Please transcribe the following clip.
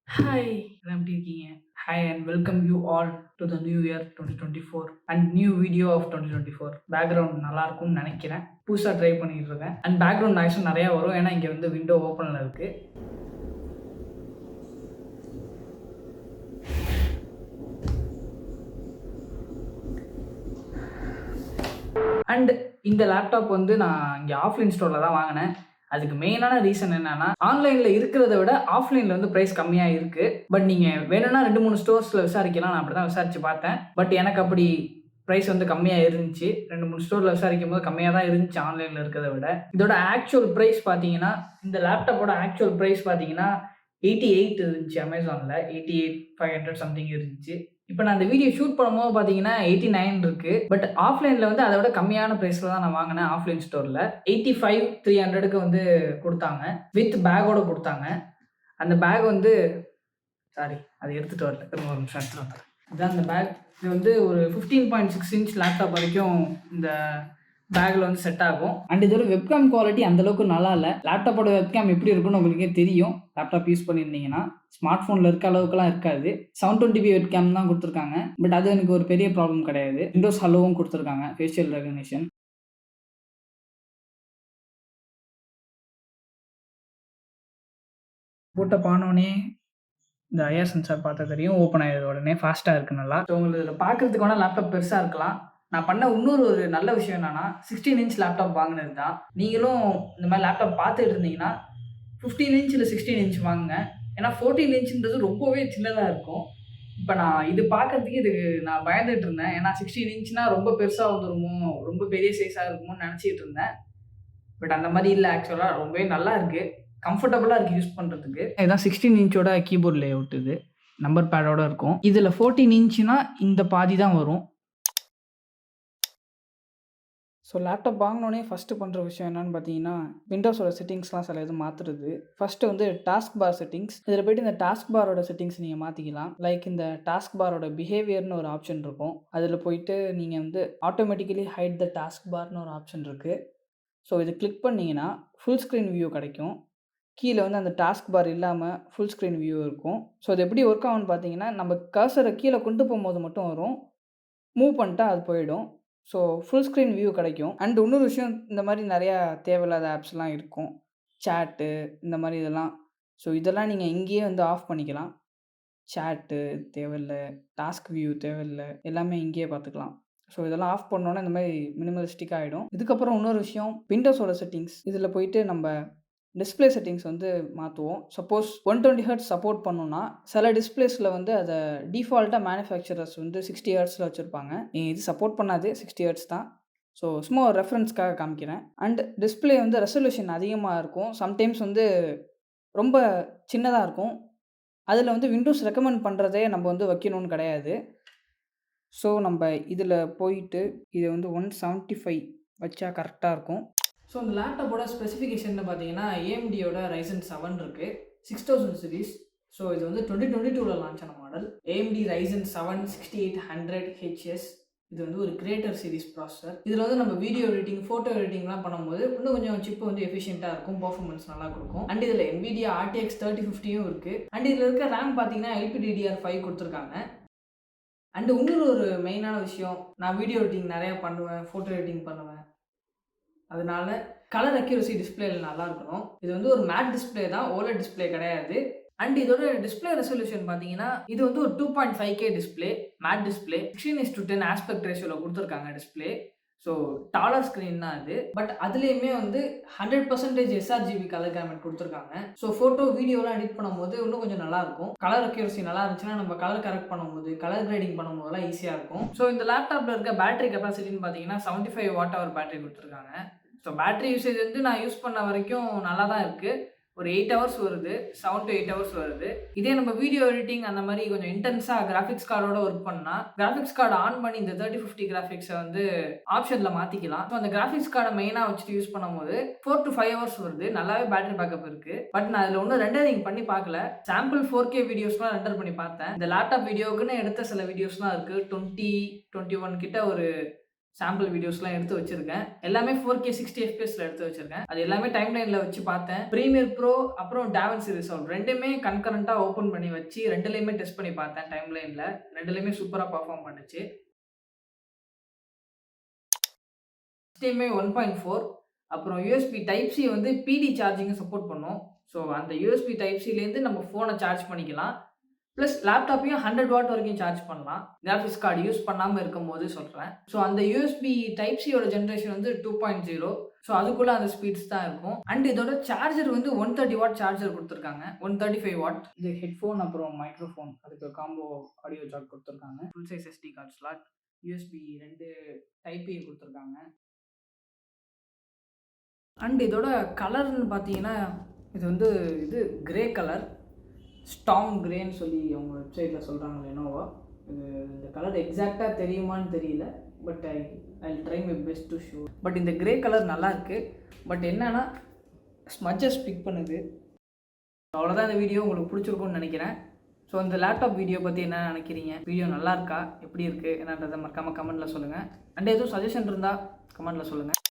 Hi எல்லாம் எப்படி இருக்கீங்க? Hi and welcome you all to the new year 2024 and new video of 2024. Background நல்லா இருக்கும்னு நினைக்கிறேன். புதுசாக ட்ரை பண்ணிட்டு இருக்கேன். அண்ட் பேக்ரவுண்ட் நாய்ஸும் நிறையா வரும். ஏன்னா இங்கே வந்து விண்டோ ஓப்பனில் இருக்கு. அண்ட் இந்த லேப்டாப் வந்து நான் இங்கே ஆஃப்லைன் ஸ்டோரில் தான் வாங்கினேன். அதுக்கு மெயினான ரீசன் என்னன்னா, ஆன்லைன்ல இருக்கிறத விட ஆஃப்லைன்ல வந்து பிரைஸ் கம்மியா இருக்கு. பட் நீங்க வேணும்னா 2, 3 ஸ்டோர்ஸ்ல விசாரிக்கலாம். நான் அப்படிதான் விசாரிச்சு பார்த்தேன். பட் எனக்கு அப்படி பிரைஸ் வந்து கம்மியா இருந்துச்சு. 2, 3 ஸ்டோர்ல விசாரிக்கும்போது கம்மியா தான் இருந்துச்சு ஆன்லைன்ல இருக்கிறத விட. இதோட ஆக்சுவல் பிரைஸ் பார்த்தீங்கன்னா, இந்த லேப்டாப்போட ஆக்சுவல் பிரைஸ் பார்த்தீங்கன்னா 88 இருந்துச்சு அமேசான்ல. 88,500 சம்திங் இருந்துச்சு. இப்ப நான் இந்த வீடியோ ஷூட் பண்ணும்போது பார்த்தீங்கன்னா 89 இருக்கு. பட் ஆஃப்லைன்ல வந்து அத விட கம்மியான பிரைஸ்ல தான் நான் வாங்குனேன் ஆஃப்லைன் ஸ்டோர்ல. 85,300க்கு வந்து குடுத்தாங்க. வித் பேக்கோட குடுத்தாங்க. அந்த பேக் வந்து சாரி அத எடுத்துட்டு வரல. திரும்ப ஒரு நிமிஷம் எடுத்துட்டு வந்துர்றேன். இதான் அந்த பேக். இது வந்து ஒரு 15.6 இன்ச் லேப்டாப் வரைக்கும் இந்த பேக்ல வந்து செட் ஆகும். அண்ட் இதோட வெப்கேம் குவாலிட்டி அந்த அளவுக்கு நல்லா இல்ல. லேப்டாப்போட வெப்கேம் எப்படி இருக்கும்னு உங்களுக்கே தெரியும். லேப்டாப் யூஸ் பண்ணியிருந்தீங்கன்னா. ஸ்மார்ட் ஃபோன்ல இருக்க அளவுக்குலாம் இருக்காது. 720p வெப்கேம் தான் குடுத்துருக்காங்க. பட் அது எனக்கு ஒரு பெரிய ப்ராப்ளம் கிடையாது. விண்டோஸ் ஹலோவும் குடுத்துருக்காங்க. Facial recognition. பூட்டப் ஆனோனே இந்த ஐஆர் சென்சார் பார்த்தா தெரியும். ஓப்பன் ஆயிடுது உடனே. ஃபாஸ்ட்டா இருக்கு நல்லா. ஸோ உங்களுக்கு இதில பார்க்கறதுக்கு வேணா லேப்டாப் பெருசா இருக்கலாம். நான் பண்ண இன்னொரு ஒரு நல்ல விஷயம் என்னன்னா, 16 இன்ச் லேப்டாப் வாங்குனது தான். நீங்களும் இந்த மாரி லேப்டாப் பார்த்துட்டு இருந்தீங்கன்னா, 15 இன்ச் இல்ல 16 இன்ச் வாங்குங்க. ஏன்னா 14 இன்ச்ன்றது ரொம்பவே சின்னதா இருக்கும். இப்ப நான் இது பார்க்கறதுக்கு நான் பயந்துட்டு இருந்தேன். ஏன்னா 16 இன்ச்னா ரொம்ப பெருசா வந்துருமோ! ரொம்ப பெரிய சைஸா இருக்குமோன்னு நெனச்சுட்டு இருந்தேன். பட் அந்த மாரி இல்ல ஆக்சுவலா ரொம்பவே நல்லா இருக்கு. கம்ஃபர்டபுளா இருக்கு யூஸ் பண்றதுக்கு. இதான் 16 இன்ச்சோட கீபோர்ட் லேஅவுட் இது. நம்பர் பேடோட இருக்கும். இதுல 14 இன்ச்னா இந்த பாதி தான் வரும். ஸோ லேப்டாப் வாங்குனோனே ஃபர்ஸ்ட்டு பண்ற விஷயம் என்னன்னு பார்த்தீங்கன்னா, விண்டோஸோட செட்டிங்ஸ்லாம் சில இது மாத்துறது. ஃபர்ஸ்ட்டு வந்து டாஸ்க் பார் செட்டிங்ஸ். இதில போயிட்டு இந்த டாஸ்க் பாரோட செட்டிங்ஸ் நீங்க மாத்திக்கலாம். லைக் இந்த டாஸ்க் பாரோட பிஹேவியர்ன்னு ஒரு ஆப்ஷன் இருக்கும். அதில போயிட்டு நீங்க வந்து ஆட்டோமேட்டிக்கலி ஹைட் த டாஸ்க் பார்ன்னு ஒரு ஆப்ஷன் இருக்கு. ஸோ இது கிளிக் பண்ணீங்கன்னா, ஃபுல் ஸ்க்ரீன் வியூ கிடைக்கும். கீழ வந்து அந்த டாஸ்க் பார் இல்லாம ஃபுல் ஸ்க்ரீன் வியூ இருக்கும். ஸோ அது எப்படி ஒர்க் ஆகும்னு பார்த்தீங்கன்னா, நம்ம கர்சர கீழ கொண்டு போம்போது மட்டும் வரும். மூவ் பண்ணிட்டா அது போயிடும். ஸோ ஃபுல் ஸ்க்ரீன் வியூ கிடைக்கும். அண்ட் இன்னொரு விஷயம் இந்த மாரி நெறையா தேவையில்லாத ஆப்ஸ்லாம் இருக்கும். சேட்டு இந்த மாரி இதெல்லாம். ஸோ இதெல்லாம் நீங்க இங்கேயே வந்து ஆஃப் பண்ணிக்கலாம். சேட்டு தேவையில்ல, டாஸ்க் வியூ தேவையில்ல. எல்லாமே இங்கேயே பார்த்துக்கலாம். ஸோ இதெல்லாம் ஆஃப் பண்ணோனே இந்த மாரி மினிமலிஸ்டிக்கா ஆயிடும். இதுக்கப்புறம் இன்னொரு விஷயம் விண்டோஸோட செட்டிங்ஸ். இதில போயிட்டு நம்ப டிஸ்ப்ளே செட்டிங்ஸ் வந்து மாத்துவோம். சப்போஸ் 120 ஹெர்ட்ஸ் சப்போர்ட் பண்ணும்னா, சில டிஸ்ப்ளேஸ்ல வந்து அத டிஃபால்ட்டா மேனுஃபேக்சரர்ஸ் வந்து 60 ஹெர்ட்ஸ்ல வச்சிருப்பாங்க. இது சப்போர்ட் பண்ணாது. 60 ஹெர்ட்ஸ் தான். ஸோ சும்மா ஒரு ரெஃபரன்ஸ்க்காக காமிக்கிறேன். அண்ட் டிஸ்ப்ளே வந்து ரெசல்யூஷன் அதிகமா இருக்கும். சம்டைம்ஸ் வந்து ரொம்ப சின்னதா இருக்கும். அதில வந்து விண்டோஸ் ரெக்கமெண்ட் பண்றதே நம்ம வந்து வைக்கணும்னு கிடையாது. ஸோ நம்ப இதில போயிட்டு இத வந்து 175 வச்சா கரெக்ட்டா இருக்கும். ஸோ இந்த லேப்டாப்போட ஸ்பெசிஃபிகேஷன்னு பார்த்தீங்கன்னா, AMDயோட Ryzen 7 இருக்கு. 6000 சீரிஸ். ஸோ இது வந்து 2022ல லான்ச் ஆன மாடல். AMD Ryzen 7 6800HS. இது வந்து ஒரு கிரியேட்டர் சீரிஸ் ப்ராசஸர். இதில வந்து நம்ம வீடியோ எடிட்டிங், ஃபோட்டோ எடிட்டிங்லாம் பண்ணும்போது, இன்னும் கொஞ்சம் சிப் வந்து எஃபிஷியன்ட்டா இருக்கும். பெர்ஃபார்மன்ஸ் நல்லா குடுக்கும். அண்ட் இதில NVIDIA RTX 3050யும் இருக்கு. அண்ட் இதில இருக்க RAM பார்த்தீங்கன்னா, LPDDR5 குடுத்துருக்காங்க. அண்ட் இன்னொரு ஒரு மெயினான விஷயம், நான் வீடியோ எடிட்டிங் நெறையா பண்ணுவேன். ஃபோட்டோ எடிட்டிங் பண்ணுவேன். அதனால கலர் அக்யூரசி டிஸ்ப்ளேல நல்லா இருக்கணும். இது வந்து ஒரு மேட் டிஸ்ப்ளே தான். OLED டிஸ்ப்ளே கிடையாது. அண்ட் இதோட டிஸ்ப்ளே ரெசல்யூஷன் பார்த்தீங்கன்னா, இது வந்து ஒரு 2.5K display, matte display. 16:10 aspect ரேஷியோல குடுத்துருக்காங்க டிஸ்ப்ளே. ஸோ டாலர் ஸ்க்ரீன் தான் அது. பட் அதிலேயுமே வந்து 100% sRGB கலர் கேமரா குடுத்துருக்காங்க. ஸோ ஃபோட்டோ, வீடியோலாம் எடிட் பண்ணும்போது இன்னும் கொஞ்சம் நல்லாருக்கும். கலர் அக்யூரசி நல்லா இருந்துச்சுன்னா, நம்ம கலர் கரெக்ட் பண்ணும்போது, கலர் கிரேடிங் பண்ணும்போதெல்லாம் ஈஸியா இருக்கும். ஸோ இந்த லேப்டாப்ல இருக்க பேட்டரி கெப்பாசிட்டின்னு பார்த்தீங்கன்னா, 75 வாட் ஹவர் பேட்டரி குடுத்துருக்காங்க. ஸோ பேட்டரி யூசேஜ் வந்து நான் யூஸ் பண்ண வரைக்கும் நல்லா தான் இருக்கு. ஒரு 8 ஹவர்ஸ் வருது. 7 டூ 8 ஹவர்ஸ் வருது. இதே நம்ம வீடியோ எடிட்டிங் அந்த மாரி கொஞ்சம் இன்டென்ஸா கிராபிக்ஸ் கார்டோட ஒர்க் பண்ணா, கிராபிக்ஸ் கார்ட் ஆன் பண்ணி இந்த 3050 கிராபிக்ஸ வந்து ஆப்ஷன்ல மாத்திக்கலாம். ஸோ அந்த கிராபிக்ஸ் கார்ட மெயினா வச்சுட்டு யூஸ் பண்ணும்போது 4 டூ 5 ஹவர்ஸ் வருது. நல்லாவே பேட்டரி பேக்கப் இருக்கு. பட் நான் அதுல ஒண்ணும் ரெண்டரிங் பண்ணி பார்க்கல. சாம்பிள் 4K வீடியோஸ்லாம் ரெண்டர் பண்ணி பார்த்தேன். இந்த லேப்டாப் வீடியோக்குன்னு எடுத்த சில வீடியோஸ்லாம் இருக்கு. 20, 21 கிட்ட ஒரு சாம்பிள் வீடியோஸ்லாம் எடுத்து வச்சிருக்கேன். எல்லாமே 4K 60 FPSல எடுத்து வச்சிருக்கேன். அது எல்லாமே டைம்லைன்ல வச்சு பார்த்தேன். Premiere Pro அப்புறம் DaVinci Resolve 2மே கன்கரன்ட்டா ஓப்பன் பண்ணி வச்சு 2லயுமே டெஸ்ட் பண்ணி பார்த்தேன் டைம்லைன்ல. 2லயுமே சூப்பரா பெர்ஃபார்ம் பண்ணுச்சு. HDMI 1.4 அப்புறம் USB Type C வந்து PD சார்ஜிங்க சப்போர்ட் பண்ணும். ஸோ அந்த USB Type Cலேருந்து நம்ம ஃபோன சார்ஜ் பண்ணிக்கலாம். ப்ளஸ் லேப்டாப்பையும் 100 வாட் வரைக்கும் சார்ஜ் பண்ணலாம். கிராஃபிக்ஸ் கார்டு யூஸ் பண்ணாம இருக்கும்போது சொல்றேன். ஸோ அந்த USB Type C யோட ஜெனரேஷன் வந்து 2.0. ஸோ அதுக்குள்ள அந்த ஸ்பீட்ஸ் தான் இருக்கும். அண்ட் இதோட சார்ஜர் வந்து 130 வாட் சார்ஜர் குடுத்துருக்காங்க. 135 வாட். இது ஹெட்ஃபோன் அப்புறம் மைக்ரோஃபோன் அதுக்கு காம்போ ஆடியோ ஜாக் குடுத்துருக்காங்க. Full size SD card slot. USB 2 Type A குடுத்துருக்காங்க. அண்ட் இதோட கலர்ன்னு பார்த்தீங்கன்னா, இது வந்து கிரே கலர். ஸ்டார்ம் கிரேன்னு சொல்லி அவங்க வெப்சைட்டில் சொல்கிறாங்க லெனோவோ. இந்த கலர் எக்ஸாக்டாக தெரியுமான்னு தெரியல. But I try my best to show. But இந்த கிரே கலர் நல்லாயிருக்கு. பட் என்னன்னா ஸ்மட்சஸ் பிக் பண்ணுது. அவ்வளோதான் இந்த வீடியோ உங்களுக்கு பிடிச்சிருக்கும்னு நினைக்கிறேன். ஸோ இந்த லேப்டாப் வீடியோ பற்றி என்ன நினைக்கிறீங்க? வீடியோ நல்லா இருக்கா? எப்படி இருக்குது என்னன்றதை மறக்காமல் கமெண்ட்டில் சொல்லுங்கள். அண்ட் எதுவும் சஜஷன் இருந்தால் கமெண்ட்டில் சொல்லுங்கள்.